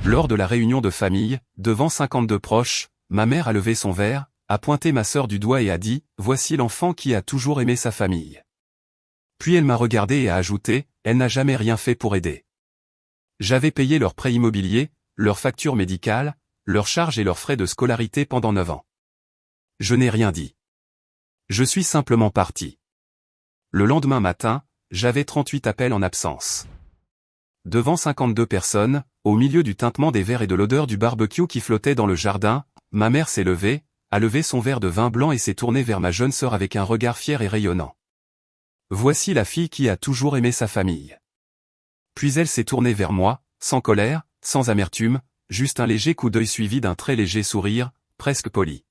Lors de la réunion de famille, devant 52 proches, ma mère a levé son verre, a pointé ma sœur du doigt et a dit « Voici l'enfant qui a toujours aimé sa famille ». Puis elle m'a regardé et a ajouté « Elle n'a jamais rien fait pour aider. J'avais payé leur prêt immobilier, leurs factures médicales, leurs charges et leurs frais de scolarité pendant 9 ans. Je n'ai rien dit. Je suis simplement parti. » Le lendemain matin, j'avais 38 appels en absence. Devant 52 personnes, au milieu du tintement des verres et de l'odeur du barbecue qui flottait dans le jardin, ma mère s'est levée, a levé son verre de vin blanc et s'est tournée vers ma jeune sœur avec un regard fier et rayonnant. Voici la fille qui a toujours aimé sa famille. Puis elle s'est tournée vers moi, sans colère, sans amertume, juste un léger coup d'œil suivi d'un très léger sourire, presque poli.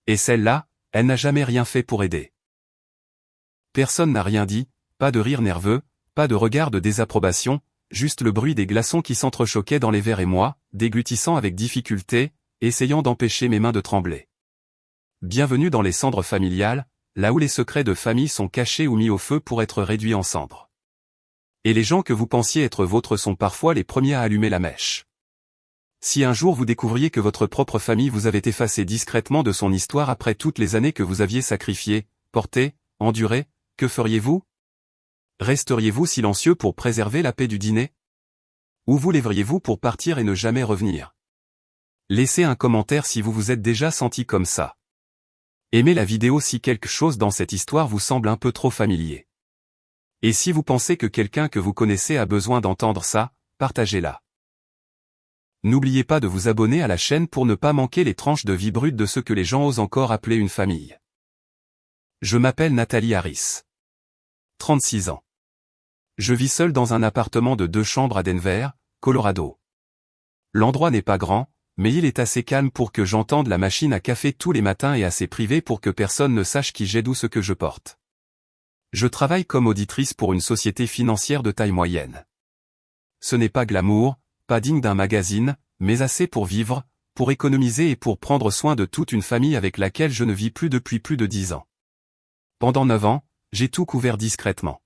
Et celle-là, elle n'a jamais rien fait pour aider. Personne n'a rien dit, pas de rire nerveux, pas de regard de désapprobation, juste le bruit des glaçons qui s'entrechoquaient dans les verres et moi, déglutissant avec difficulté, essayant d'empêcher mes mains de trembler. Bienvenue dans les cendres familiales, là où les secrets de famille sont cachés ou mis au feu pour être réduits en cendres. Et les gens que vous pensiez être vôtres sont parfois les premiers à allumer la mèche. Si un jour vous découvriez que votre propre famille vous avait effacé discrètement de son histoire après toutes les années que vous aviez sacrifiées, portées, endurées, que feriez-vous ? Resteriez-vous silencieux pour préserver la paix du dîner ? Ou vous lèveriez-vous pour partir et ne jamais revenir ? Laissez un commentaire si vous vous êtes déjà senti comme ça. Aimez la vidéo si quelque chose dans cette histoire vous semble un peu trop familier. Et si vous pensez que quelqu'un que vous connaissez a besoin d'entendre ça, partagez-la. N'oubliez pas de vous abonner à la chaîne pour ne pas manquer les tranches de vie brute de ce que les gens osent encore appeler une famille. Je m'appelle Nathalie Harris. 36 ans. Je vis seul dans un appartement de 2 chambres à Denver, Colorado. L'endroit n'est pas grand, mais il est assez calme pour que j'entende la machine à café tous les matins et assez privé pour que personne ne sache qui j'ai d'où ce que je porte. Je travaille comme auditrice pour une société financière de taille moyenne. Ce n'est pas glamour, pas digne d'un magazine, mais assez pour vivre, pour économiser et pour prendre soin de toute une famille avec laquelle je ne vis plus depuis plus de 10 ans. Pendant 9 ans, j'ai tout couvert discrètement.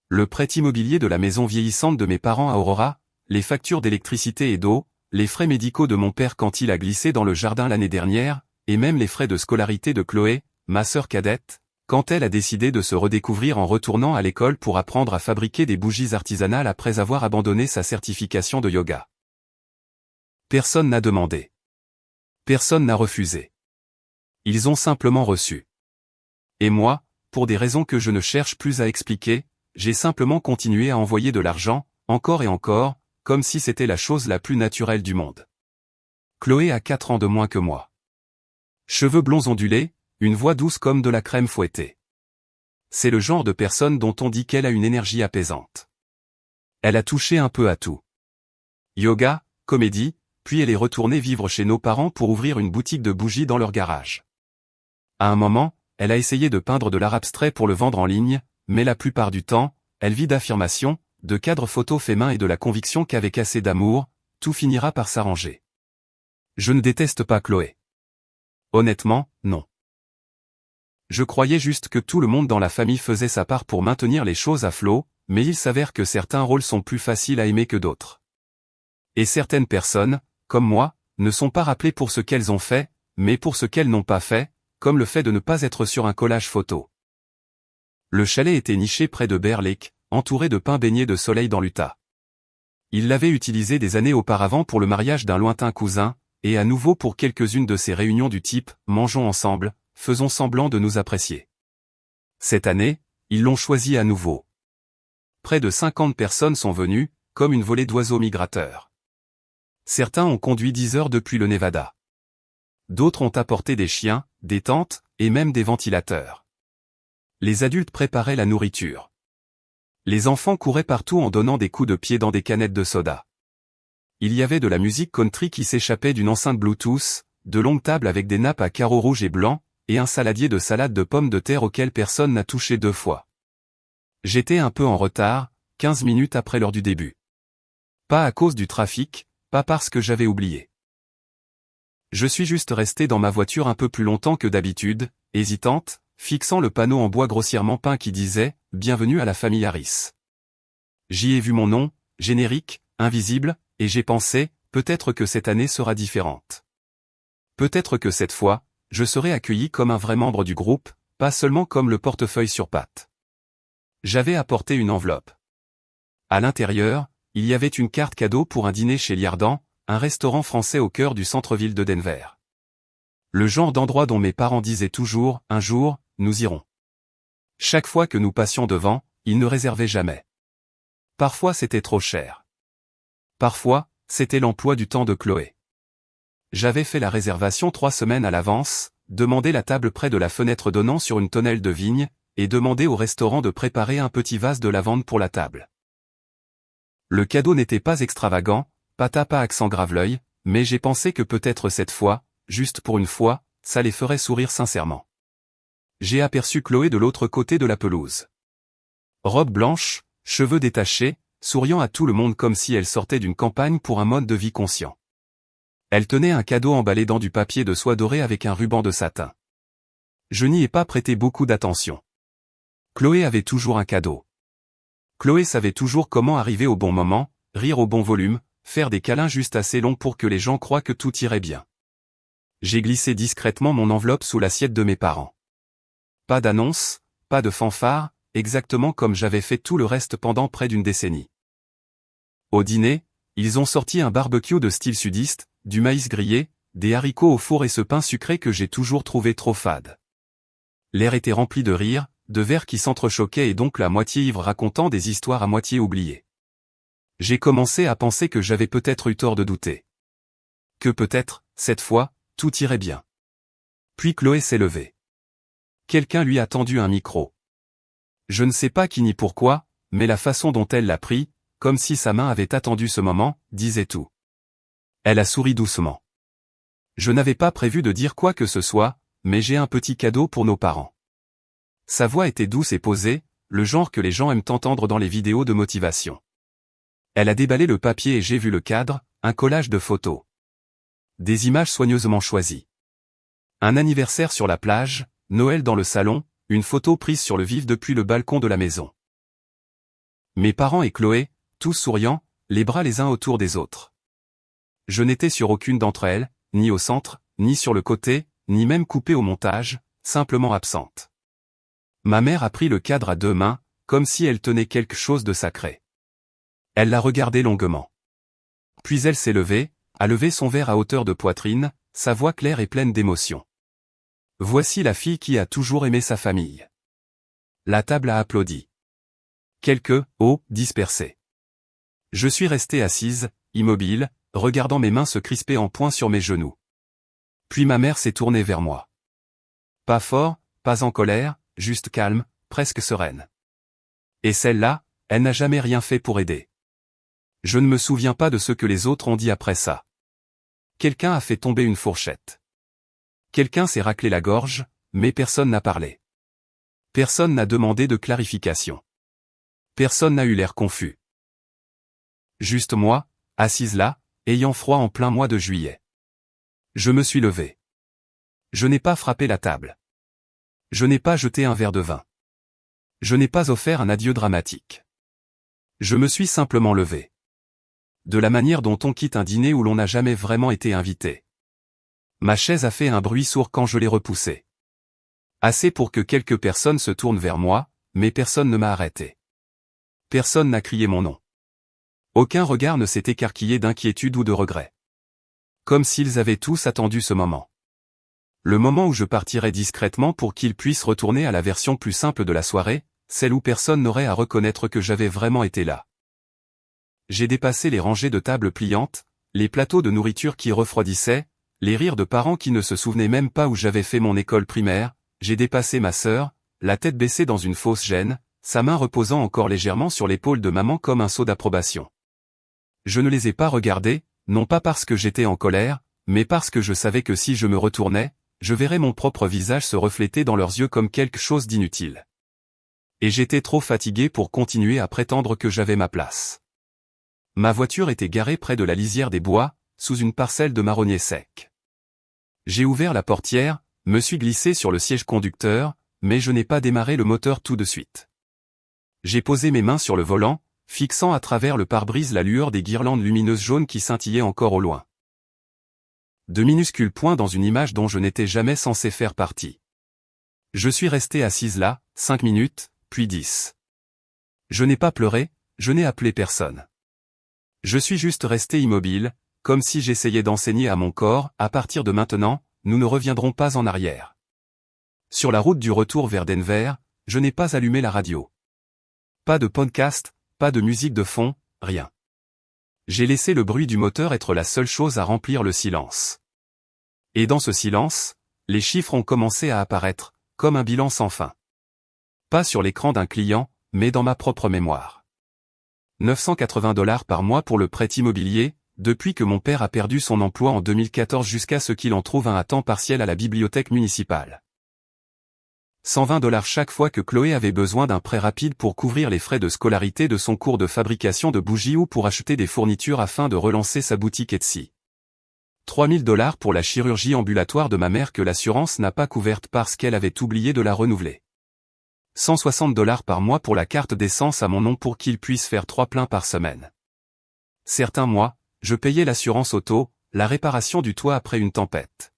Le prêt immobilier de la maison vieillissante de mes parents à Aurora, les factures d'électricité et d'eau, les frais médicaux de mon père quand il a glissé dans le jardin l'année dernière, et même les frais de scolarité de Chloé, ma sœur cadette, quand elle a décidé de se redécouvrir en retournant à l'école pour apprendre à fabriquer des bougies artisanales après avoir abandonné sa certification de yoga. Personne n'a demandé. Personne n'a refusé. Ils ont simplement reçu. Et moi, pour des raisons que je ne cherche plus à expliquer, j'ai simplement continué à envoyer de l'argent, encore et encore, comme si c'était la chose la plus naturelle du monde. Chloé a 4 ans de moins que moi. Cheveux blonds ondulés, une voix douce comme de la crème fouettée. C'est le genre de personne dont on dit qu'elle a une énergie apaisante. Elle a touché un peu à tout. Yoga, comédie, puis elle est retournée vivre chez nos parents pour ouvrir une boutique de bougies dans leur garage. À un moment, elle a essayé de peindre de l'art abstrait pour le vendre en ligne, mais la plupart du temps, elle vit d'affirmations, de cadres photos faits main et de la conviction qu'avec assez d'amour, tout finira par s'arranger. Je ne déteste pas Chloé. Honnêtement, non. Je croyais juste que tout le monde dans la famille faisait sa part pour maintenir les choses à flot, mais il s'avère que certains rôles sont plus faciles à aimer que d'autres. Et certaines personnes, comme moi, ne sont pas rappelées pour ce qu'elles ont fait, mais pour ce qu'elles n'ont pas fait, comme le fait de ne pas être sur un collage photo. Le chalet était niché près de Bear Lake, entouré de pins baignés de soleil dans l'Utah. Il l'avait utilisé des années auparavant pour le mariage d'un lointain cousin, et à nouveau pour quelques-unes de ces réunions du type « mangeons ensemble », faisons semblant de nous apprécier. Cette année, ils l'ont choisi à nouveau. Près de 50 personnes sont venues, comme une volée d'oiseaux migrateurs. Certains ont conduit 10 heures depuis le Nevada. D'autres ont apporté des chiens, des tentes, et même des ventilateurs. Les adultes préparaient la nourriture. Les enfants couraient partout en donnant des coups de pied dans des canettes de soda. Il y avait de la musique country qui s'échappait d'une enceinte Bluetooth, de longues tables avec des nappes à carreaux rouges et blancs, et un saladier de salade de pommes de terre auquel personne n'a touché 2 fois. J'étais un peu en retard, 15 minutes après l'heure du début. Pas à cause du trafic, pas parce que j'avais oublié. Je suis juste resté dans ma voiture un peu plus longtemps que d'habitude, hésitante, fixant le panneau en bois grossièrement peint qui disait « Bienvenue à la famille Harris ». J'y ai vu mon nom, générique, invisible, et j'ai pensé peut-être que cette année sera différente. Peut-être que cette fois, je serai accueilli comme un vrai membre du groupe, pas seulement comme le portefeuille sur pattes. J'avais apporté une enveloppe. À l'intérieur, il y avait une carte cadeau pour un dîner chez Liardan, un restaurant français au cœur du centre-ville de Denver. Le genre d'endroit dont mes parents disaient toujours, un jour, nous irons. Chaque fois que nous passions devant, ils ne réservaient jamais. Parfois c'était trop cher. Parfois, c'était l'emploi du temps de Chloé. J'avais fait la réservation 3 semaines à l'avance, demandé la table près de la fenêtre donnant sur une tonnelle de vigne, et demandé au restaurant de préparer un petit vase de lavande pour la table. Le cadeau n'était pas extravagant, pas accent grave-l'œil, mais j'ai pensé que peut-être cette fois, juste pour une fois, ça les ferait sourire sincèrement. J'ai aperçu Chloé de l'autre côté de la pelouse. Robe blanche, cheveux détachés, souriant à tout le monde comme si elle sortait d'une campagne pour un mode de vie conscient. Elle tenait un cadeau emballé dans du papier de soie doré avec un ruban de satin. Je n'y ai pas prêté beaucoup d'attention. Chloé avait toujours un cadeau. Chloé savait toujours comment arriver au bon moment, rire au bon volume, faire des câlins juste assez longs pour que les gens croient que tout irait bien. J'ai glissé discrètement mon enveloppe sous l'assiette de mes parents. Pas d'annonce, pas de fanfare, exactement comme j'avais fait tout le reste pendant près d'une décennie. Au dîner, ils ont sorti un barbecue de style sudiste, du maïs grillé, des haricots au four et ce pain sucré que j'ai toujours trouvé trop fade. L'air était rempli de rire, de verres qui s'entrechoquaient et donc la moitié ivre racontant des histoires à moitié oubliées. J'ai commencé à penser que j'avais peut-être eu tort de douter. Que peut-être, cette fois, tout irait bien. Puis Chloé s'est levée. Quelqu'un lui a tendu un micro. Je ne sais pas qui ni pourquoi, mais la façon dont elle l'a pris, comme si sa main avait attendu ce moment, disait tout. Elle a souri doucement. Je n'avais pas prévu de dire quoi que ce soit, mais j'ai un petit cadeau pour nos parents. Sa voix était douce et posée, le genre que les gens aiment entendre dans les vidéos de motivation. Elle a déballé le papier et j'ai vu le cadre, un collage de photos. Des images soigneusement choisies. Un anniversaire sur la plage, Noël dans le salon, une photo prise sur le vif depuis le balcon de la maison. Mes parents et Chloé, tous souriants, les bras les uns autour des autres. Je n'étais sur aucune d'entre elles, ni au centre, ni sur le côté, ni même coupée au montage, simplement absente. Ma mère a pris le cadre à 2 mains, comme si elle tenait quelque chose de sacré. Elle l'a regardé longuement. Puis elle s'est levée, a levé son verre à hauteur de poitrine, sa voix claire et pleine d'émotion. Voici la fille qui a toujours aimé sa famille. La table a applaudi. Quelques « oh » dispersés. Je suis restée assise, immobile, regardant mes mains se crisper en poing sur mes genoux. Puis ma mère s'est tournée vers moi. Pas fort, pas en colère, juste calme, presque sereine. Et celle-là, elle n'a jamais rien fait pour aider. Je ne me souviens pas de ce que les autres ont dit après ça. Quelqu'un a fait tomber une fourchette. Quelqu'un s'est raclé la gorge, mais personne n'a parlé. Personne n'a demandé de clarification. Personne n'a eu l'air confus. Juste moi, assise là, ayant froid en plein mois de juillet. Je me suis levé. Je n'ai pas frappé la table. Je n'ai pas jeté un verre de vin. Je n'ai pas offert un adieu dramatique. Je me suis simplement levé. De la manière dont on quitte un dîner où l'on n'a jamais vraiment été invité. Ma chaise a fait un bruit sourd quand je l'ai repoussée. Assez pour que quelques personnes se tournent vers moi, mais personne ne m'a arrêté. Personne n'a crié mon nom. Aucun regard ne s'est écarquillé d'inquiétude ou de regret. Comme s'ils avaient tous attendu ce moment. Le moment où je partirais discrètement pour qu'ils puissent retourner à la version plus simple de la soirée, celle où personne n'aurait à reconnaître que j'avais vraiment été là. J'ai dépassé les rangées de tables pliantes, les plateaux de nourriture qui refroidissaient, les rires de parents qui ne se souvenaient même pas où j'avais fait mon école primaire, j'ai dépassé ma sœur, la tête baissée dans une fausse gêne, sa main reposant encore légèrement sur l'épaule de maman comme un sceau d'approbation. Je ne les ai pas regardés, non pas parce que j'étais en colère, mais parce que je savais que si je me retournais, je verrais mon propre visage se refléter dans leurs yeux comme quelque chose d'inutile. Et j'étais trop fatigué pour continuer à prétendre que j'avais ma place. Ma voiture était garée près de la lisière des bois, sous une parcelle de marronniers secs. J'ai ouvert la portière, me suis glissé sur le siège conducteur, mais je n'ai pas démarré le moteur tout de suite. J'ai posé mes mains sur le volant, fixant à travers le pare-brise la lueur des guirlandes lumineuses jaunes qui scintillaient encore au loin. De minuscules points dans une image dont je n'étais jamais censé faire partie. Je suis resté assise là, 5 minutes, puis 10. Je n'ai pas pleuré, je n'ai appelé personne. Je suis juste resté immobile, comme si j'essayais d'enseigner à mon corps, à partir de maintenant, nous ne reviendrons pas en arrière. Sur la route du retour vers Denver, je n'ai pas allumé la radio. Pas de podcast, pas de musique de fond, rien. J'ai laissé le bruit du moteur être la seule chose à remplir le silence. Et dans ce silence, les chiffres ont commencé à apparaître, comme un bilan sans fin. Pas sur l'écran d'un client, mais dans ma propre mémoire. 980 $ par mois pour le prêt immobilier, depuis que mon père a perdu son emploi en 2014 jusqu'à ce qu'il en trouve un à temps partiel à la bibliothèque municipale. 120 $ chaque fois que Chloé avait besoin d'un prêt rapide pour couvrir les frais de scolarité de son cours de fabrication de bougies ou pour acheter des fournitures afin de relancer sa boutique Etsy. 3000 $ pour la chirurgie ambulatoire de ma mère que l'assurance n'a pas couverte parce qu'elle avait oublié de la renouveler. 160 $ par mois pour la carte d'essence à mon nom pour qu'il puisse faire 3 pleins par semaine. Certains mois, je payais l'assurance auto, la réparation du toit après une tempête.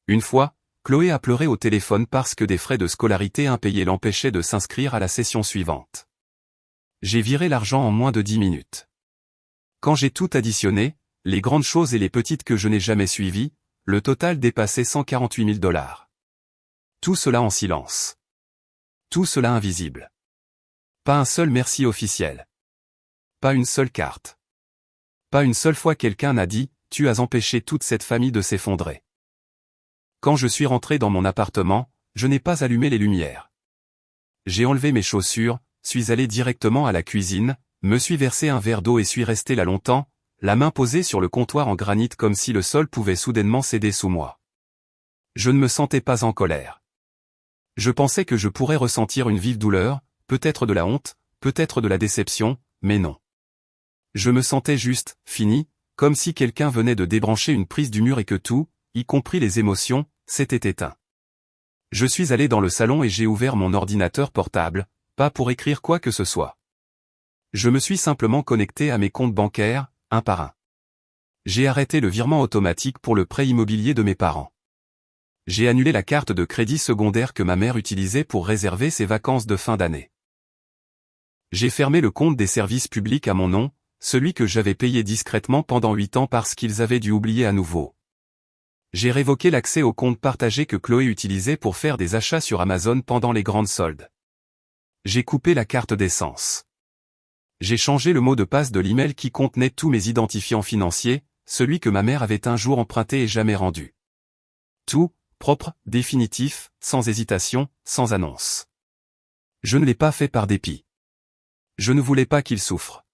Une fois, Chloé a pleuré au téléphone parce que des frais de scolarité impayés l'empêchaient de s'inscrire à la session suivante. J'ai viré l'argent en moins de 10 minutes. Quand j'ai tout additionné, les grandes choses et les petites que je n'ai jamais suivies, le total dépassait 148 000 $. Tout cela en silence. Tout cela invisible. Pas un seul merci officiel. Pas une seule carte. Pas une seule fois quelqu'un n'a dit « Tu as empêché toute cette famille de s'effondrer ». Quand je suis rentré dans mon appartement, je n'ai pas allumé les lumières. J'ai enlevé mes chaussures, suis allé directement à la cuisine, me suis versé un verre d'eau et suis resté là longtemps, la main posée sur le comptoir en granit comme si le sol pouvait soudainement céder sous moi. Je ne me sentais pas en colère. Je pensais que je pourrais ressentir une vive douleur, peut-être de la honte, peut-être de la déception, mais non. Je me sentais juste, fini, comme si quelqu'un venait de débrancher une prise du mur et que tout, y compris les émotions, s'était éteint. Je suis allé dans le salon et j'ai ouvert mon ordinateur portable, pas pour écrire quoi que ce soit. Je me suis simplement connecté à mes comptes bancaires, un par un. J'ai arrêté le virement automatique pour le prêt immobilier de mes parents. J'ai annulé la carte de crédit secondaire que ma mère utilisait pour réserver ses vacances de fin d'année. J'ai fermé le compte des services publics à mon nom, celui que j'avais payé discrètement pendant 8 ans parce qu'ils avaient dû oublier à nouveau. J'ai révoqué l'accès au compte partagé que Chloé utilisait pour faire des achats sur Amazon pendant les grandes soldes. J'ai coupé la carte d'essence. J'ai changé le mot de passe de l'email qui contenait tous mes identifiants financiers, celui que ma mère avait un jour emprunté et jamais rendu. Tout, propre, définitif, sans hésitation, sans annonce. Je ne l'ai pas fait par dépit. Je ne voulais pas qu'il souffre.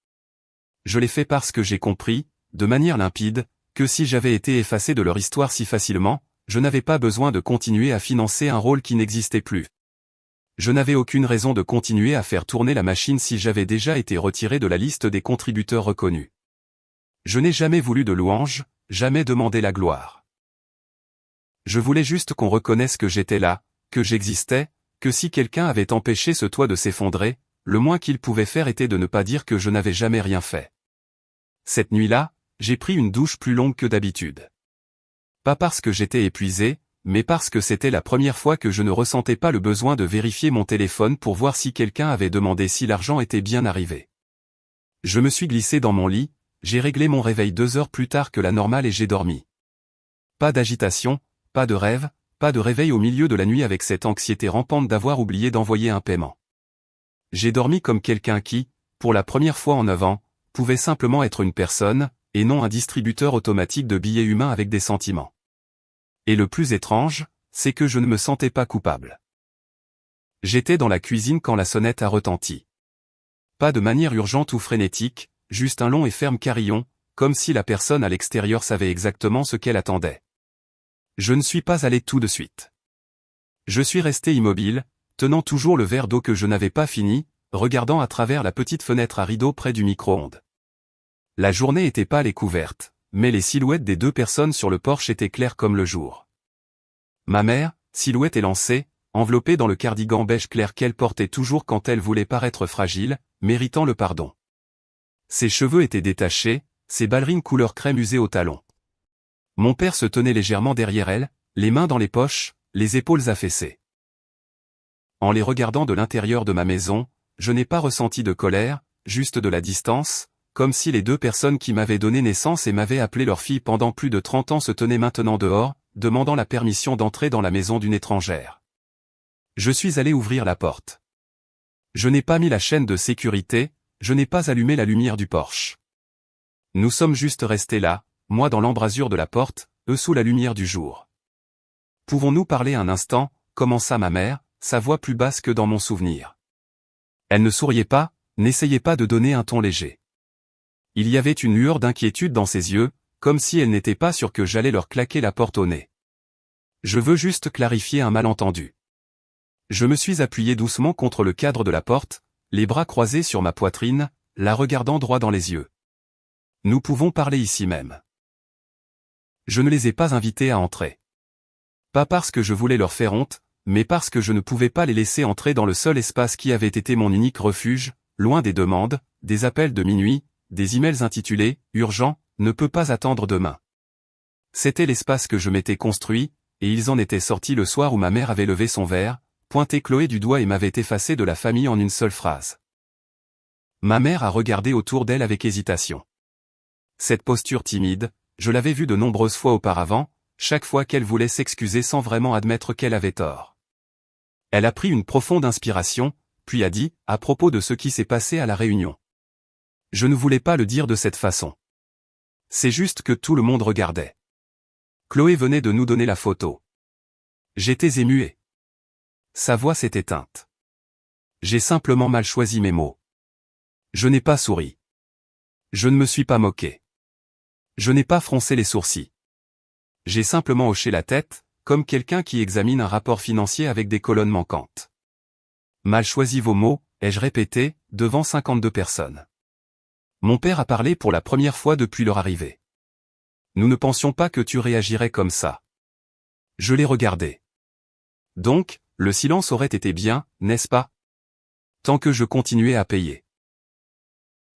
Je l'ai fait parce que j'ai compris, de manière limpide, que si j'avais été effacé de leur histoire si facilement, je n'avais pas besoin de continuer à financer un rôle qui n'existait plus. Je n'avais aucune raison de continuer à faire tourner la machine si j'avais déjà été retiré de la liste des contributeurs reconnus. Je n'ai jamais voulu de louange, jamais demandé la gloire. Je voulais juste qu'on reconnaisse que j'étais là, que j'existais, que si quelqu'un avait empêché ce toit de s'effondrer, le moins qu'il pouvait faire était de ne pas dire que je n'avais jamais rien fait. Cette nuit-là, j'ai pris une douche plus longue que d'habitude. Pas parce que j'étais épuisé, mais parce que c'était la première fois que je ne ressentais pas le besoin de vérifier mon téléphone pour voir si quelqu'un avait demandé si l'argent était bien arrivé. Je me suis glissé dans mon lit, j'ai réglé mon réveil 2 heures plus tard que la normale et j'ai dormi. Pas d'agitation, pas de rêve, pas de réveil au milieu de la nuit avec cette anxiété rampante d'avoir oublié d'envoyer un paiement. J'ai dormi comme quelqu'un qui, pour la première fois en 9 ans, pouvait simplement être une personne, et non un distributeur automatique de billets humains avec des sentiments. Et le plus étrange, c'est que je ne me sentais pas coupable. J'étais dans la cuisine quand la sonnette a retenti. Pas de manière urgente ou frénétique, juste un long et ferme carillon, comme si la personne à l'extérieur savait exactement ce qu'elle attendait. Je ne suis pas allé tout de suite. Je suis resté immobile, tenant toujours le verre d'eau que je n'avais pas fini, regardant à travers la petite fenêtre à rideau près du micro-ondes. La journée était pâle et couverte, mais les silhouettes des 2 personnes sur le porche étaient claires comme le jour. Ma mère, silhouette élancée, enveloppée dans le cardigan beige clair qu'elle portait toujours quand elle voulait paraître fragile, méritant le pardon. Ses cheveux étaient détachés, ses ballerines couleur crème usées au talon. Mon père se tenait légèrement derrière elle, les mains dans les poches, les épaules affaissées. En les regardant de l'intérieur de ma maison, je n'ai pas ressenti de colère, juste de la distance, comme si les deux personnes qui m'avaient donné naissance et m'avaient appelé leur fille pendant plus de 30 ans se tenaient maintenant dehors, demandant la permission d'entrer dans la maison d'une étrangère. Je suis allé ouvrir la porte. Je n'ai pas mis la chaîne de sécurité, je n'ai pas allumé la lumière du porche. Nous sommes juste restés là, moi dans l'embrasure de la porte, eux sous la lumière du jour. Pouvons-nous parler un instant, commença ma mère, sa voix plus basse que dans mon souvenir. Elle ne souriait pas, n'essayait pas de donner un ton léger. Il y avait une lueur d'inquiétude dans ses yeux, comme si elle n'était pas sûre que j'allais leur claquer la porte au nez. Je veux juste clarifier un malentendu. Je me suis appuyé doucement contre le cadre de la porte, les bras croisés sur ma poitrine, la regardant droit dans les yeux. Nous pouvons parler ici même. Je ne les ai pas invités à entrer. Pas parce que je voulais leur faire honte, mais parce que je ne pouvais pas les laisser entrer dans le seul espace qui avait été mon unique refuge, loin des demandes, des appels de minuit, des emails intitulés « Urgent », ne peut pas attendre demain. C'était l'espace que je m'étais construit, et ils en étaient sortis le soir où ma mère avait levé son verre, pointé Chloé du doigt et m'avait effacé de la famille en une seule phrase. Ma mère a regardé autour d'elle avec hésitation. Cette posture timide, je l'avais vue de nombreuses fois auparavant, chaque fois qu'elle voulait s'excuser sans vraiment admettre qu'elle avait tort. Elle a pris une profonde inspiration, puis a dit, à propos de ce qui s'est passé à la réunion. Je ne voulais pas le dire de cette façon. C'est juste que tout le monde regardait. Chloé venait de nous donner la photo. J'étais ému. Sa voix s'est éteinte. J'ai simplement mal choisi mes mots. Je n'ai pas souri. Je ne me suis pas moqué. Je n'ai pas froncé les sourcils. J'ai simplement hoché la tête, comme quelqu'un qui examine un rapport financier avec des colonnes manquantes. Mal choisi vos mots, ai-je répété, devant 52 personnes. Mon père a parlé pour la première fois depuis leur arrivée. Nous ne pensions pas que tu réagirais comme ça. Je l'ai regardé. Donc, le silence aurait été bien, n'est-ce pas? Tant que je continuais à payer.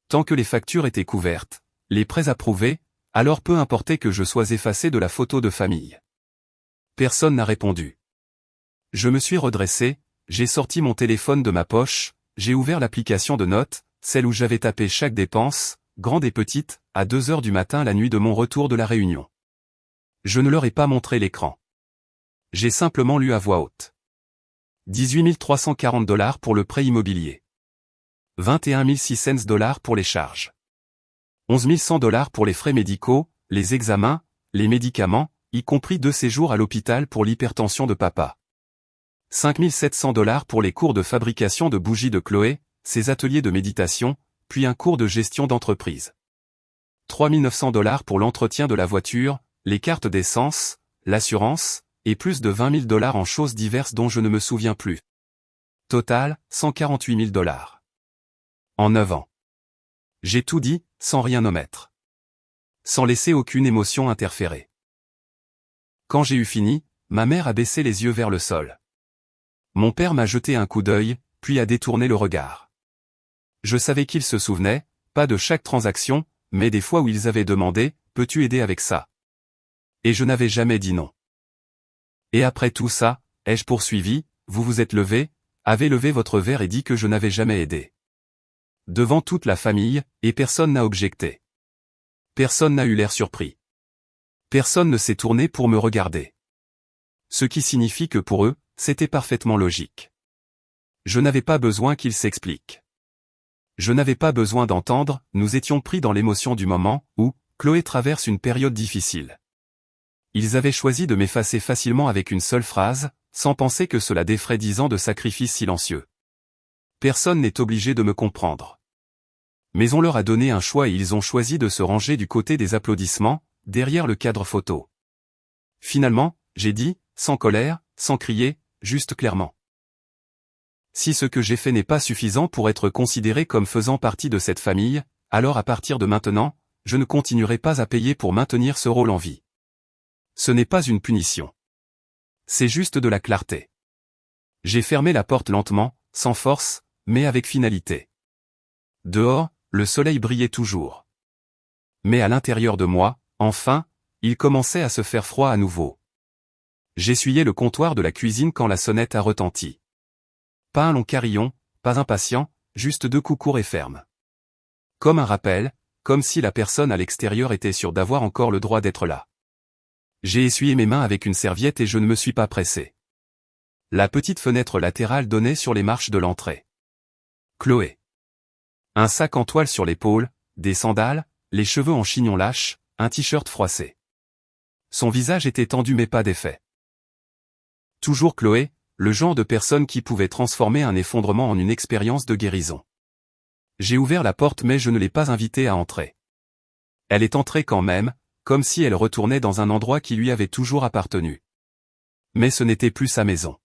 Tant que les factures étaient couvertes, les prêts approuvés, alors peu importait que je sois effacé de la photo de famille. Personne n'a répondu. Je me suis redressé, j'ai sorti mon téléphone de ma poche, j'ai ouvert l'application de notes, celle où j'avais tapé chaque dépense, grande et petite, à 2 heures du matin la nuit de mon retour de la réunion. Je ne leur ai pas montré l'écran. J'ai simplement lu à voix haute. 18 340 $ pour le prêt immobilier. 21 600 $ pour les charges. 11 100 $ pour les frais médicaux, les examens, les médicaments, y compris 2 séjours à l'hôpital pour l'hypertension de papa. 5 700 $ pour les cours de fabrication de bougies de Chloé, ses ateliers de méditation, puis un cours de gestion d'entreprise. 3 900 $ pour l'entretien de la voiture, les cartes d'essence, l'assurance, et plus de 20 000 $ en choses diverses dont je ne me souviens plus. Total, 148 000 $. En 9 ans. J'ai tout dit, sans rien omettre. Sans laisser aucune émotion interférer. Quand j'ai eu fini, ma mère a baissé les yeux vers le sol. Mon père m'a jeté un coup d'œil, puis a détourné le regard. Je savais qu'ils se souvenaient, pas de chaque transaction, mais des fois où ils avaient demandé « Peux-tu aider avec ça ?» Et je n'avais jamais dit non. Et après tout ça, ai-je poursuivi, vous vous êtes levé, avez levé votre verre et dit que je n'avais jamais aidé. Devant toute la famille, et personne n'a objecté. Personne n'a eu l'air surpris. Personne ne s'est tourné pour me regarder. Ce qui signifie que pour eux, c'était parfaitement logique. Je n'avais pas besoin qu'ils s'expliquent. Je n'avais pas besoin d'entendre, nous étions pris dans l'émotion du moment, où, Chloé traverse une période difficile. Ils avaient choisi de m'effacer facilement avec une seule phrase, sans penser que cela déferait 10 ans de sacrifices silencieux. Personne n'est obligé de me comprendre. Mais on leur a donné un choix et ils ont choisi de se ranger du côté des applaudissements, derrière le cadre photo. Finalement, j'ai dit, sans colère, sans crier, juste clairement. Si ce que j'ai fait n'est pas suffisant pour être considéré comme faisant partie de cette famille, alors à partir de maintenant, je ne continuerai pas à payer pour maintenir ce rôle en vie. Ce n'est pas une punition. C'est juste de la clarté. J'ai fermé la porte lentement, sans force, mais avec finalité. Dehors, le soleil brillait toujours. Mais à l'intérieur de moi, enfin, il commençait à se faire froid à nouveau. J'essuyais le comptoir de la cuisine quand la sonnette a retenti. Pas un long carillon, pas impatient, juste 2 coups courts et fermes. Comme un rappel, comme si la personne à l'extérieur était sûre d'avoir encore le droit d'être là. J'ai essuyé mes mains avec une serviette et je ne me suis pas pressé. La petite fenêtre latérale donnait sur les marches de l'entrée. Chloé. Un sac en toile sur l'épaule, des sandales, les cheveux en chignon lâche, un t-shirt froissé. Son visage était tendu mais pas d'effet. Toujours Chloé, le genre de personne qui pouvait transformer un effondrement en une expérience de guérison. J'ai ouvert la porte mais je ne l'ai pas invitée à entrer. Elle est entrée quand même, comme si elle retournait dans un endroit qui lui avait toujours appartenu. Mais ce n'était plus sa maison.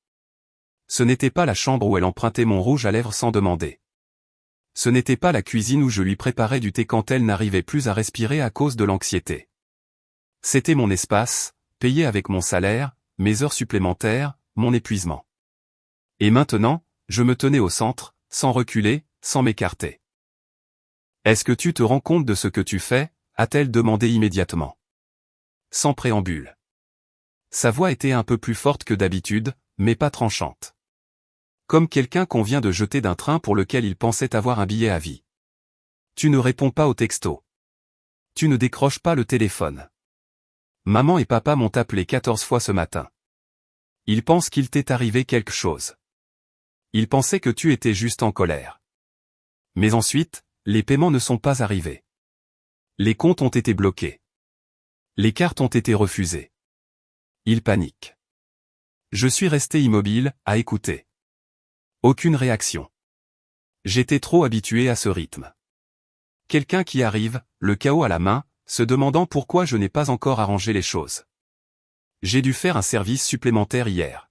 Ce n'était pas la chambre où elle empruntait mon rouge à lèvres sans demander. Ce n'était pas la cuisine où je lui préparais du thé quand elle n'arrivait plus à respirer à cause de l'anxiété. C'était mon espace, payé avec mon salaire, mes heures supplémentaires, mon épuisement. Et maintenant, je me tenais au centre, sans reculer, sans m'écarter. « Est-ce que tu te rends compte de ce que tu fais ?» a-t-elle demandé immédiatement. Sans préambule. Sa voix était un peu plus forte que d'habitude, mais pas tranchante. Comme quelqu'un qu'on vient de jeter d'un train pour lequel il pensait avoir un billet à vie. Tu ne réponds pas au texto. Tu ne décroches pas le téléphone. Maman et papa m'ont appelé 14 fois ce matin. Ils pensent qu'il t'est arrivé quelque chose. Ils pensaient que tu étais juste en colère. Mais ensuite, les paiements ne sont pas arrivés. Les comptes ont été bloqués. Les cartes ont été refusées. Ils paniquent. Je suis resté immobile, à écouter. Aucune réaction. J'étais trop habitué à ce rythme. Quelqu'un qui arrive, le chaos à la main, se demandant pourquoi je n'ai pas encore arrangé les choses. J'ai dû faire un service supplémentaire hier.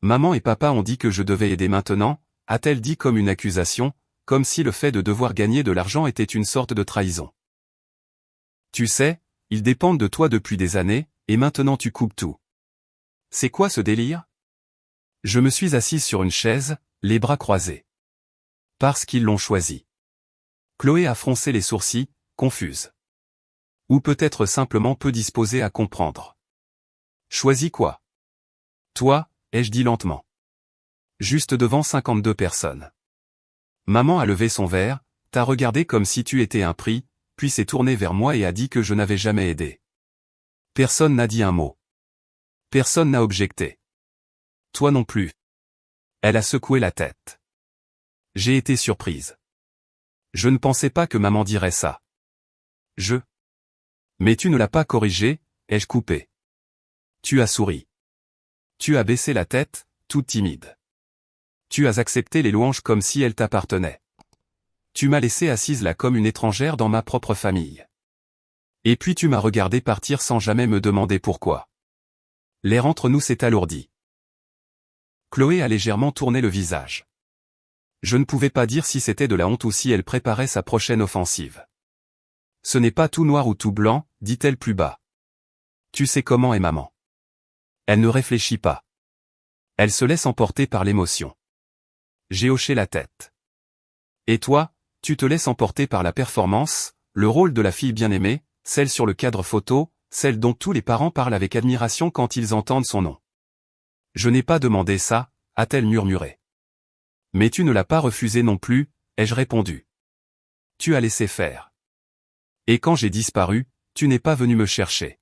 Maman et papa ont dit que je devais aider maintenant, a-t-elle dit comme une accusation, comme si le fait de devoir gagner de l'argent était une sorte de trahison. Tu sais, ils dépendent de toi depuis des années, et maintenant tu coupes tout. C'est quoi ce délire? Je me suis assise sur une chaise, les bras croisés. Parce qu'ils l'ont choisi. Chloé a froncé les sourcils, confuse. Ou peut-être simplement peu disposée à comprendre. Choisi quoi? Toi, ai-je dit lentement. Juste devant 52 personnes. Maman a levé son verre, t'a regardé comme si tu étais un prix, puis s'est tournée vers moi et a dit que je n'avais jamais aidé. Personne n'a dit un mot. Personne n'a objecté. Toi non plus. Elle a secoué la tête. J'ai été surprise. Je ne pensais pas que maman dirait ça. Mais tu ne l'as pas corrigé, ai-je coupé. Tu as souri. Tu as baissé la tête, toute timide. Tu as accepté les louanges comme si elles t'appartenaient. Tu m'as laissé assise là comme une étrangère dans ma propre famille. Et puis tu m'as regardé partir sans jamais me demander pourquoi. L'air entre nous s'est alourdi. Chloé a légèrement tourné le visage. Je ne pouvais pas dire si c'était de la honte ou si elle préparait sa prochaine offensive. Ce n'est pas tout noir ou tout blanc, dit-elle plus bas. Tu sais comment est maman. Elle ne réfléchit pas. Elle se laisse emporter par l'émotion. J'ai hoché la tête. Et toi, tu te laisses emporter par la performance, le rôle de la fille bien-aimée, celle sur le cadre photo, celle dont tous les parents parlent avec admiration quand ils entendent son nom. Je n'ai pas demandé ça, a-t-elle murmuré. Mais tu ne l'as pas refusé non plus, ai-je répondu. Tu as laissé faire. Et quand j'ai disparu, tu n'es pas venu me chercher.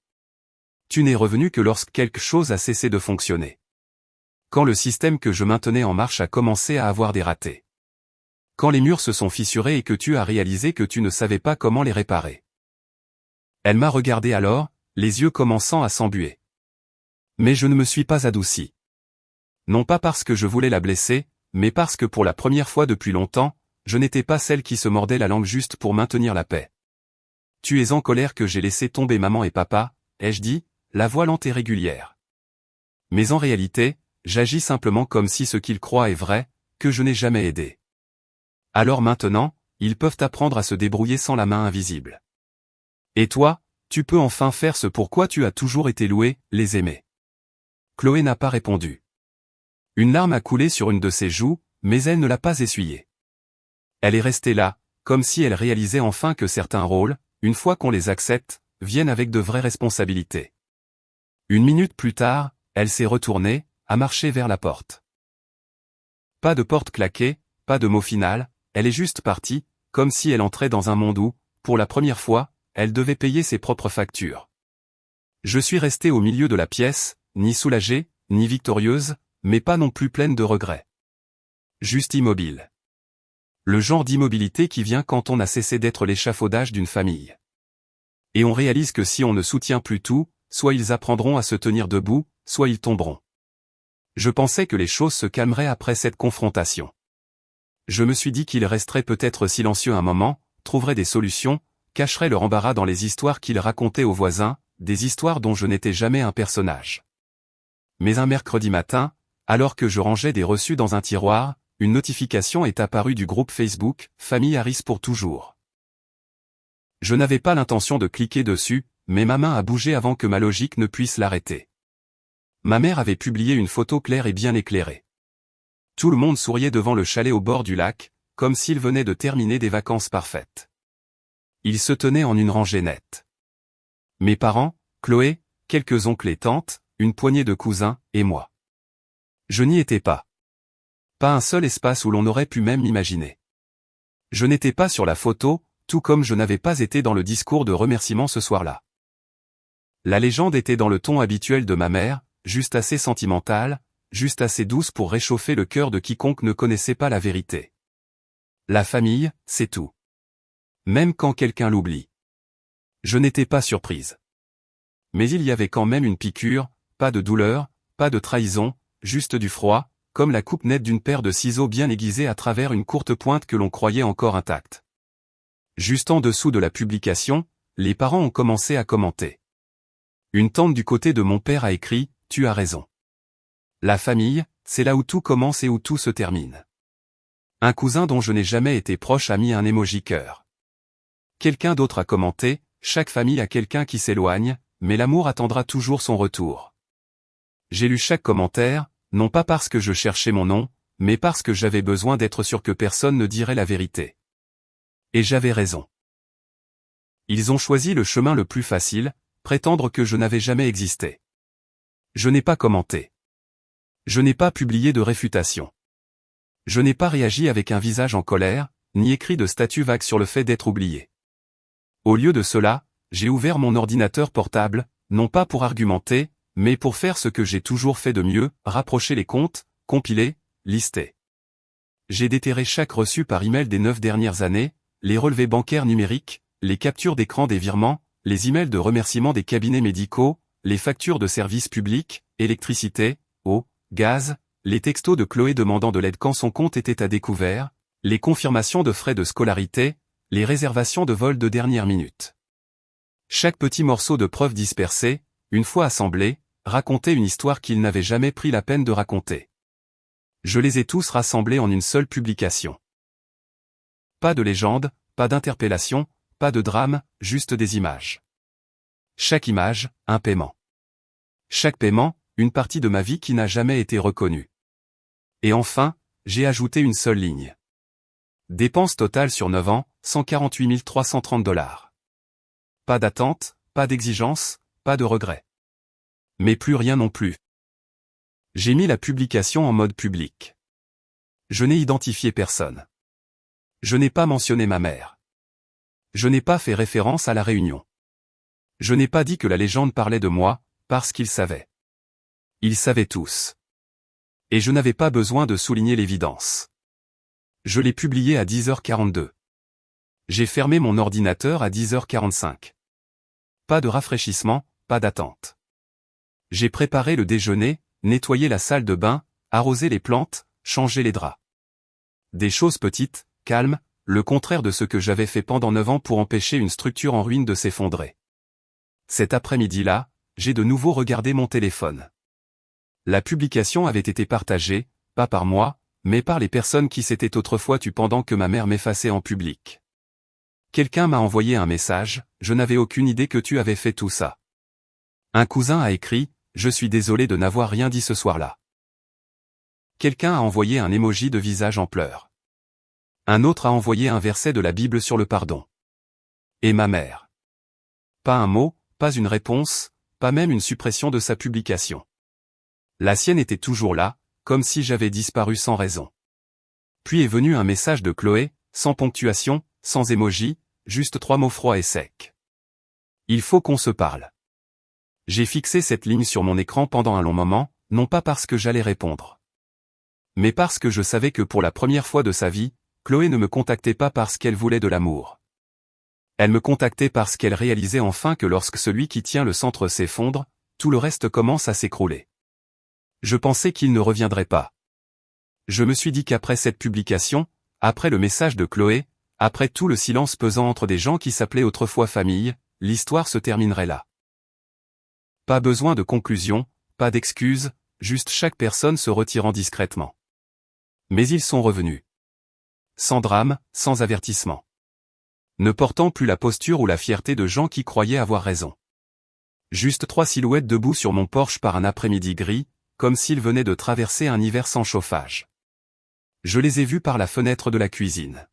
Tu n'es revenu que lorsque quelque chose a cessé de fonctionner. Quand le système que je maintenais en marche a commencé à avoir des ratés. Quand les murs se sont fissurés et que tu as réalisé que tu ne savais pas comment les réparer. Elle m'a regardé alors, les yeux commençant à s'embuer. Mais je ne me suis pas adouci. Non pas parce que je voulais la blesser, mais parce que pour la première fois depuis longtemps, je n'étais pas celle qui se mordait la langue juste pour maintenir la paix. Tu es en colère que j'ai laissé tomber maman et papa, ai-je dit, la voix lente et régulière. Mais en réalité, j'agis simplement comme si ce qu'ils croient est vrai, que je n'ai jamais aidé. Alors maintenant, ils peuvent apprendre à se débrouiller sans la main invisible. Et toi, tu peux enfin faire ce pourquoi tu as toujours été loué, les aimer. Chloé n'a pas répondu. Une larme a coulé sur une de ses joues, mais elle ne l'a pas essuyée. Elle est restée là, comme si elle réalisait enfin que certains rôles, une fois qu'on les accepte, viennent avec de vraies responsabilités. Une minute plus tard, elle s'est retournée, a marché vers la porte. Pas de porte claquée, pas de mot final, elle est juste partie, comme si elle entrait dans un monde où, pour la première fois, elle devait payer ses propres factures. Je suis resté au milieu de la pièce, ni soulagée, ni victorieuse, mais pas non plus pleine de regrets. Juste immobile. Le genre d'immobilité qui vient quand on a cessé d'être l'échafaudage d'une famille. Et on réalise que si on ne soutient plus tout, soit ils apprendront à se tenir debout, soit ils tomberont. Je pensais que les choses se calmeraient après cette confrontation. Je me suis dit qu'ils resteraient peut-être silencieux un moment, trouveraient des solutions, cacheraient leur embarras dans les histoires qu'ils racontaient aux voisins, des histoires dont je n'étais jamais un personnage. Mais un mercredi matin, alors que je rangeais des reçus dans un tiroir, une notification est apparue du groupe Facebook « Famille Harris pour toujours ». Je n'avais pas l'intention de cliquer dessus, mais ma main a bougé avant que ma logique ne puisse l'arrêter. Ma mère avait publié une photo claire et bien éclairée. Tout le monde souriait devant le chalet au bord du lac, comme s'il venait de terminer des vacances parfaites. Ils se tenaient en une rangée nette. Mes parents, Chloé, quelques oncles et tantes, une poignée de cousins, et moi. Je n'y étais pas. Pas un seul espace où l'on aurait pu même m'imaginer. Je n'étais pas sur la photo, tout comme je n'avais pas été dans le discours de remerciement ce soir-là. La légende était dans le ton habituel de ma mère, juste assez sentimentale, juste assez douce pour réchauffer le cœur de quiconque ne connaissait pas la vérité. La famille, c'est tout. Même quand quelqu'un l'oublie. Je n'étais pas surprise. Mais il y avait quand même une piqûre, pas de douleur, pas de trahison, juste du froid, comme la coupe nette d'une paire de ciseaux bien aiguisés à travers une courte pointe que l'on croyait encore intacte. Juste en dessous de la publication, les parents ont commencé à commenter. Une tante du côté de mon père a écrit « Tu as raison. La famille, c'est là où tout commence et où tout se termine. » Un cousin dont je n'ai jamais été proche a mis un emoji cœur. Quelqu'un d'autre a commenté « Chaque famille a quelqu'un qui s'éloigne, mais l'amour attendra toujours son retour. » J'ai lu chaque commentaire, non pas parce que je cherchais mon nom, mais parce que j'avais besoin d'être sûr que personne ne dirait la vérité. Et j'avais raison. Ils ont choisi le chemin le plus facile, prétendre que je n'avais jamais existé. Je n'ai pas commenté. Je n'ai pas publié de réfutation. Je n'ai pas réagi avec un visage en colère, ni écrit de statut vague sur le fait d'être oublié. Au lieu de cela, j'ai ouvert mon ordinateur portable, non pas pour argumenter, mais pour faire ce que j'ai toujours fait de mieux, rapprocher les comptes, compiler, lister. J'ai déterré chaque reçu par email des 9 dernières années, les relevés bancaires numériques, les captures d'écran des virements, les emails de remerciement des cabinets médicaux, les factures de services publics, électricité, eau, gaz, les textos de Chloé demandant de l'aide quand son compte était à découvert, les confirmations de frais de scolarité, les réservations de vol de dernière minute. Chaque petit morceau de preuve dispersé, une fois assemblé, racontait une histoire qu'il n'avait jamais pris la peine de raconter. Je les ai tous rassemblés en une seule publication. Pas de légende, pas d'interpellation, pas de drame, juste des images. Chaque image, un paiement. Chaque paiement, une partie de ma vie qui n'a jamais été reconnue. Et enfin, j'ai ajouté une seule ligne. Dépenses totales sur 9 ans, 148 330 $. Pas d'attente, pas d'exigence, pas de regret. Mais plus rien non plus. J'ai mis la publication en mode public. Je n'ai identifié personne. Je n'ai pas mentionné ma mère. Je n'ai pas fait référence à la réunion. Je n'ai pas dit que la légende parlait de moi, parce qu'ils savaient. Ils savaient tous. Et je n'avais pas besoin de souligner l'évidence. Je l'ai publié à 10h42. J'ai fermé mon ordinateur à 10h45. Pas de rafraîchissement, pas d'attente. J'ai préparé le déjeuner, nettoyé la salle de bain, arrosé les plantes, changé les draps. Des choses petites, calmes, le contraire de ce que j'avais fait pendant 9 ans pour empêcher une structure en ruine de s'effondrer. Cet après-midi-là, j'ai de nouveau regardé mon téléphone. La publication avait été partagée, pas par moi, mais par les personnes qui s'étaient autrefois tues pendant que ma mère m'effaçait en public. Quelqu'un m'a envoyé un message, je n'avais aucune idée que tu avais fait tout ça. Un cousin a écrit, je suis désolé de n'avoir rien dit ce soir-là. Quelqu'un a envoyé un emoji de visage en pleurs. Un autre a envoyé un verset de la Bible sur le pardon. Et ma mère. Pas un mot, pas une réponse, pas même une suppression de sa publication. La sienne était toujours là, comme si j'avais disparu sans raison. Puis est venu un message de Chloé, sans ponctuation, sans émoji, juste 3 mots froids et secs. Il faut qu'on se parle. J'ai fixé cette ligne sur mon écran pendant un long moment, non pas parce que j'allais répondre, mais parce que je savais que pour la première fois de sa vie, Chloé ne me contactait pas parce qu'elle voulait de l'amour. Elle me contactait parce qu'elle réalisait enfin que lorsque celui qui tient le centre s'effondre, tout le reste commence à s'écrouler. Je pensais qu'il ne reviendrait pas. Je me suis dit qu'après cette publication, après le message de Chloé, après tout le silence pesant entre des gens qui s'appelaient autrefois famille, l'histoire se terminerait là. Pas besoin de conclusion, pas d'excuses, juste chaque personne se retirant discrètement. Mais ils sont revenus. Sans drame, sans avertissement. Ne portant plus la posture ou la fierté de gens qui croyaient avoir raison. Juste 3 silhouettes debout sur mon porche par un après-midi gris, comme s'ils venaient de traverser un hiver sans chauffage. Je les ai vus par la fenêtre de la cuisine.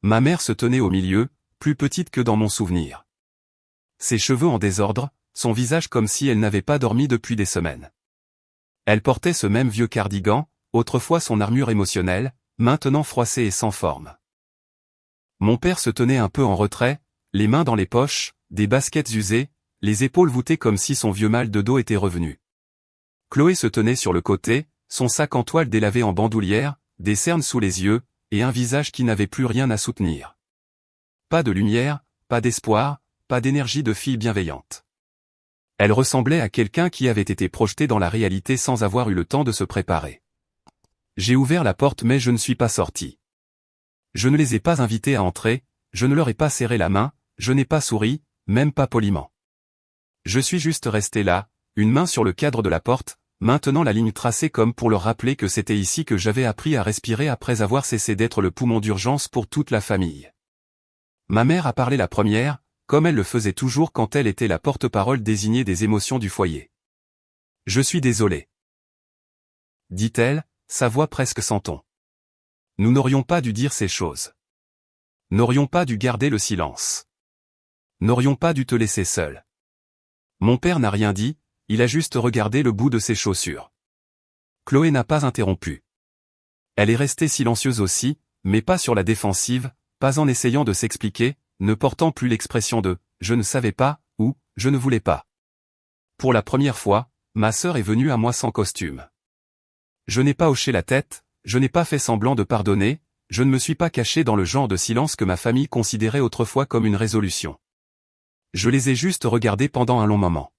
Ma mère se tenait au milieu, plus petite que dans mon souvenir. Ses cheveux en désordre, son visage comme si elle n'avait pas dormi depuis des semaines. Elle portait ce même vieux cardigan, autrefois son armure émotionnelle, maintenant froissée et sans forme. Mon père se tenait un peu en retrait, les mains dans les poches, des baskets usées, les épaules voûtées comme si son vieux mal de dos était revenu. Chloé se tenait sur le côté, son sac en toile délavé en bandoulière, des cernes sous les yeux, et un visage qui n'avait plus rien à soutenir. Pas de lumière, pas d'espoir, pas d'énergie de fille bienveillante. Elle ressemblait à quelqu'un qui avait été projeté dans la réalité sans avoir eu le temps de se préparer. J'ai ouvert la porte mais je ne suis pas sorti. Je ne les ai pas invités à entrer, je ne leur ai pas serré la main, je n'ai pas souri, même pas poliment. Je suis juste resté là, une main sur le cadre de la porte, maintenant la ligne tracée comme pour leur rappeler que c'était ici que j'avais appris à respirer après avoir cessé d'être le poumon d'urgence pour toute la famille. Ma mère a parlé la première, comme elle le faisait toujours quand elle était la porte-parole désignée des émotions du foyer. « Je suis désolée. » dit-elle, sa voix presque sans ton. Nous n'aurions pas dû dire ces choses. N'aurions pas dû garder le silence. N'aurions pas dû te laisser seul. Mon père n'a rien dit, il a juste regardé le bout de ses chaussures. Chloé n'a pas interrompu. Elle est restée silencieuse aussi, mais pas sur la défensive, pas en essayant de s'expliquer, ne portant plus l'expression de « je ne savais pas » ou « je ne voulais pas ». Pour la première fois, ma sœur est venue à moi sans costume. Je n'ai pas hoché la tête, je n'ai pas fait semblant de pardonner, je ne me suis pas caché dans le genre de silence que ma famille considérait autrefois comme une résolution. Je les ai juste regardés pendant un long moment.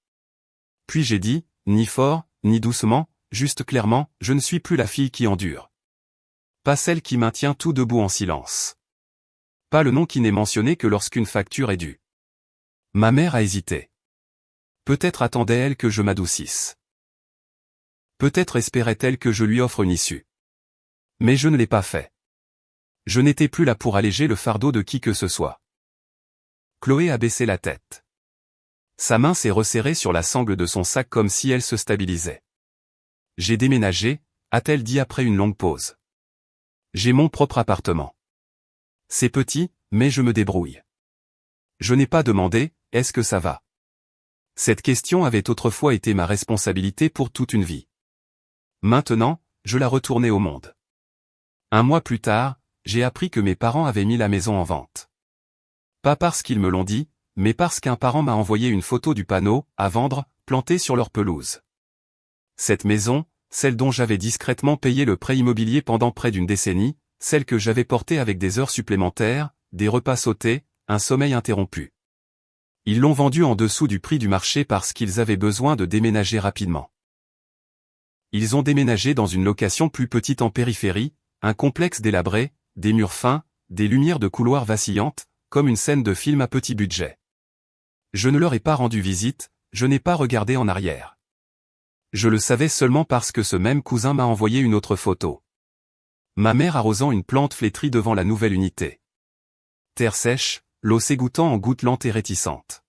Puis j'ai dit, ni fort, ni doucement, juste clairement, je ne suis plus la fille qui endure. Pas celle qui maintient tout debout en silence. Pas le nom qui n'est mentionné que lorsqu'une facture est due. Ma mère a hésité. Peut-être attendait-elle que je m'adoucisse. Peut-être espérait-elle que je lui offre une issue. Mais je ne l'ai pas fait. Je n'étais plus là pour alléger le fardeau de qui que ce soit. Chloé a baissé la tête. Sa main s'est resserrée sur la sangle de son sac comme si elle se stabilisait. J'ai déménagé, a-t-elle dit après une longue pause. J'ai mon propre appartement. C'est petit, mais je me débrouille. Je n'ai pas demandé, est-ce que ça va? Cette question avait autrefois été ma responsabilité pour toute une vie. Maintenant, je la retournais au monde. Un mois plus tard, j'ai appris que mes parents avaient mis la maison en vente. Pas parce qu'ils me l'ont dit, mais parce qu'un parent m'a envoyé une photo du panneau, à vendre, planté sur leur pelouse. Cette maison, celle dont j'avais discrètement payé le prêt immobilier pendant près d'une décennie, celle que j'avais portée avec des heures supplémentaires, des repas sautés, un sommeil interrompu. Ils l'ont vendue en dessous du prix du marché parce qu'ils avaient besoin de déménager rapidement. Ils ont déménagé dans une location plus petite en périphérie, un complexe délabré, des murs fins, des lumières de couloir vacillantes, comme une scène de film à petit budget. Je ne leur ai pas rendu visite, je n'ai pas regardé en arrière. Je le savais seulement parce que ce même cousin m'a envoyé une autre photo. Ma mère arrosant une plante flétrie devant la nouvelle unité. Terre sèche, l'eau s'égouttant en gouttes lentes et réticentes.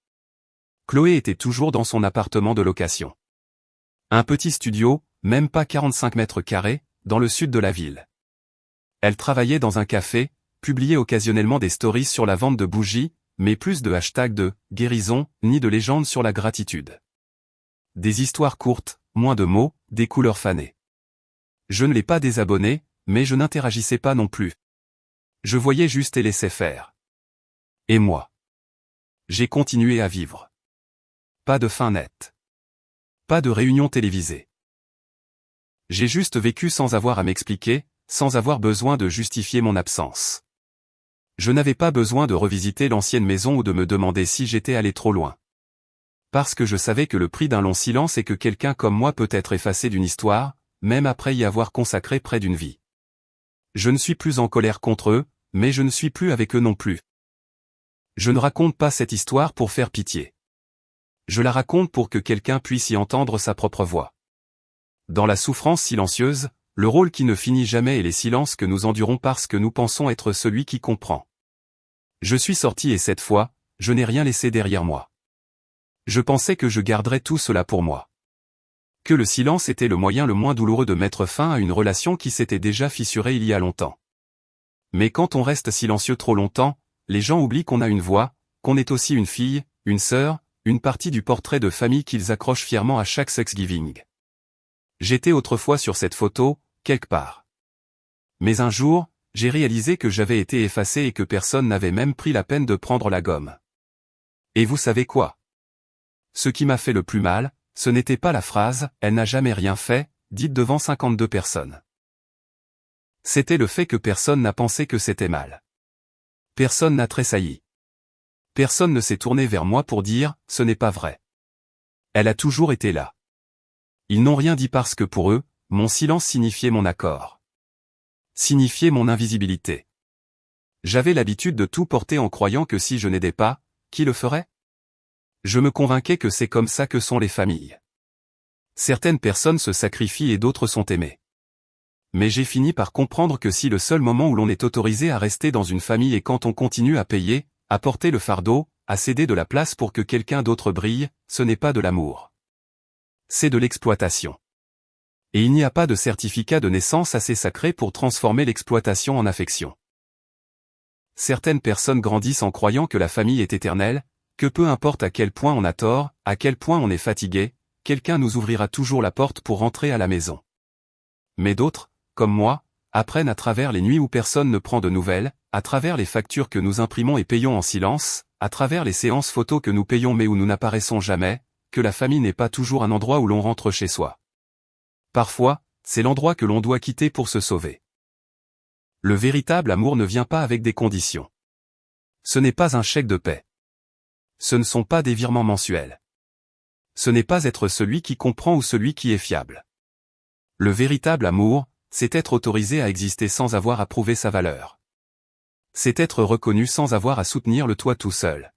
Chloé était toujours dans son appartement de location. Un petit studio, même pas 45 mètres carrés, dans le sud de la ville. Elle travaillait dans un café, publiait occasionnellement des stories sur la vente de bougies, mais plus de hashtags de « guérison » ni de légendes sur la gratitude. Des histoires courtes, moins de mots, des couleurs fanées. Je ne l'ai pas désabonné, mais je n'interagissais pas non plus. Je voyais juste et laissais faire. Et moi? J'ai continué à vivre. Pas de fin nette. Pas de réunion télévisée. J'ai juste vécu sans avoir à m'expliquer, sans avoir besoin de justifier mon absence. Je n'avais pas besoin de revisiter l'ancienne maison ou de me demander si j'étais allé trop loin. Parce que je savais que le prix d'un long silence est que quelqu'un comme moi peut être effacé d'une histoire, même après y avoir consacré près d'une vie. Je ne suis plus en colère contre eux, mais je ne suis plus avec eux non plus. Je ne raconte pas cette histoire pour faire pitié. Je la raconte pour que quelqu'un puisse y entendre sa propre voix. Dans la souffrance silencieuse, le rôle qui ne finit jamais est les silences que nous endurons parce que nous pensons être celui qui comprend. Je suis sorti et cette fois, je n'ai rien laissé derrière moi. Je pensais que je garderais tout cela pour moi. Que le silence était le moyen le moins douloureux de mettre fin à une relation qui s'était déjà fissurée il y a longtemps. Mais quand on reste silencieux trop longtemps, les gens oublient qu'on a une voix, qu'on est aussi une fille, une sœur, une partie du portrait de famille qu'ils accrochent fièrement à chaque Thanksgiving. J'étais autrefois sur cette photo, quelque part. Mais un jour, j'ai réalisé que j'avais été effacé et que personne n'avait même pris la peine de prendre la gomme. Et vous savez quoi? Ce qui m'a fait le plus mal, ce n'était pas la phrase « elle n'a jamais rien fait », dite devant 52 personnes. C'était le fait que personne n'a pensé que c'était mal. Personne n'a tressailli. Personne ne s'est tourné vers moi pour dire « ce n'est pas vrai ». Elle a toujours été là. Ils n'ont rien dit parce que pour eux, mon silence signifiait mon accord. Signifiait mon invisibilité. J'avais l'habitude de tout porter en croyant que si je n'aidais pas, qui le ferait? Je me convainquais que c'est comme ça que sont les familles. Certaines personnes se sacrifient et d'autres sont aimées. Mais j'ai fini par comprendre que si le seul moment où l'on est autorisé à rester dans une famille est quand on continue à payer, à porter le fardeau, à céder de la place pour que quelqu'un d'autre brille, ce n'est pas de l'amour. C'est de l'exploitation. Et il n'y a pas de certificat de naissance assez sacré pour transformer l'exploitation en affection. Certaines personnes grandissent en croyant que la famille est éternelle, que peu importe à quel point on a tort, à quel point on est fatigué, quelqu'un nous ouvrira toujours la porte pour rentrer à la maison. Mais d'autres, comme moi, apprennent à travers les nuits où personne ne prend de nouvelles, à travers les factures que nous imprimons et payons en silence, à travers les séances photos que nous payons mais où nous n'apparaissons jamais, que la famille n'est pas toujours un endroit où l'on rentre chez soi. Parfois, c'est l'endroit que l'on doit quitter pour se sauver. Le véritable amour ne vient pas avec des conditions. Ce n'est pas un chèque de paie. Ce ne sont pas des virements mensuels. Ce n'est pas être celui qui comprend ou celui qui est fiable. Le véritable amour, c'est être autorisé à exister sans avoir à prouver sa valeur. C'est être reconnu sans avoir à soutenir le toit tout seul.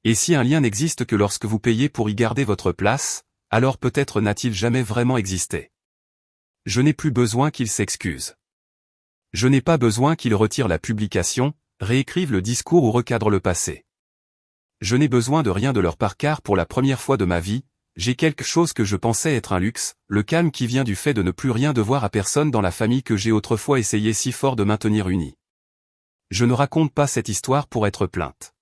Et si un lien n'existe que lorsque vous payez pour y garder votre place, alors peut-être n'a-t-il jamais vraiment existé. Je n'ai plus besoin qu'il s'excuse. Je n'ai pas besoin qu'il retire la publication, réécrive le discours ou recadre le passé. Je n'ai besoin de rien de leur part car pour la première fois de ma vie, j'ai quelque chose que je pensais être un luxe, le calme qui vient du fait de ne plus rien devoir à personne dans la famille que j'ai autrefois essayé si fort de maintenir unie. Je ne raconte pas cette histoire pour être plainte.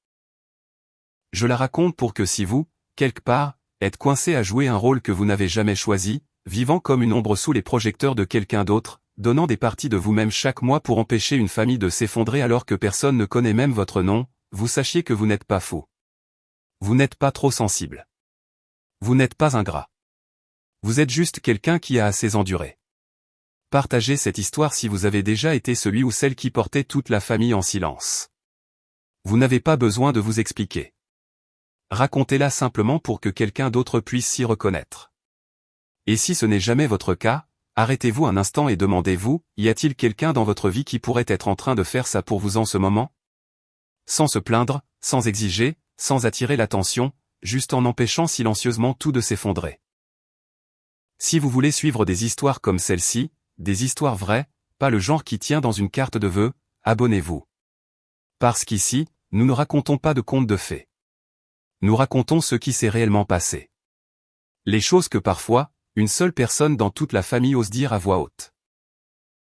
Je la raconte pour que si vous, quelque part, êtes coincé à jouer un rôle que vous n'avez jamais choisi, vivant comme une ombre sous les projecteurs de quelqu'un d'autre, donnant des parties de vous-même chaque mois pour empêcher une famille de s'effondrer alors que personne ne connaît même votre nom, vous sachiez que vous n'êtes pas fou. Vous n'êtes pas trop sensible. Vous n'êtes pas ingrat. Vous êtes juste quelqu'un qui a assez enduré. Partagez cette histoire si vous avez déjà été celui ou celle qui portait toute la famille en silence. Vous n'avez pas besoin de vous expliquer. Racontez-la simplement pour que quelqu'un d'autre puisse s'y reconnaître. Et si ce n'est jamais votre cas, arrêtez-vous un instant et demandez-vous, y a-t-il quelqu'un dans votre vie qui pourrait être en train de faire ça pour vous en ce moment? Sans se plaindre, sans exiger, sans attirer l'attention, juste en empêchant silencieusement tout de s'effondrer. Si vous voulez suivre des histoires comme celle-ci, des histoires vraies, pas le genre qui tient dans une carte de vœux, abonnez-vous. Parce qu'ici, nous ne racontons pas de contes de fées. Nous racontons ce qui s'est réellement passé. Les choses que parfois, une seule personne dans toute la famille ose dire à voix haute.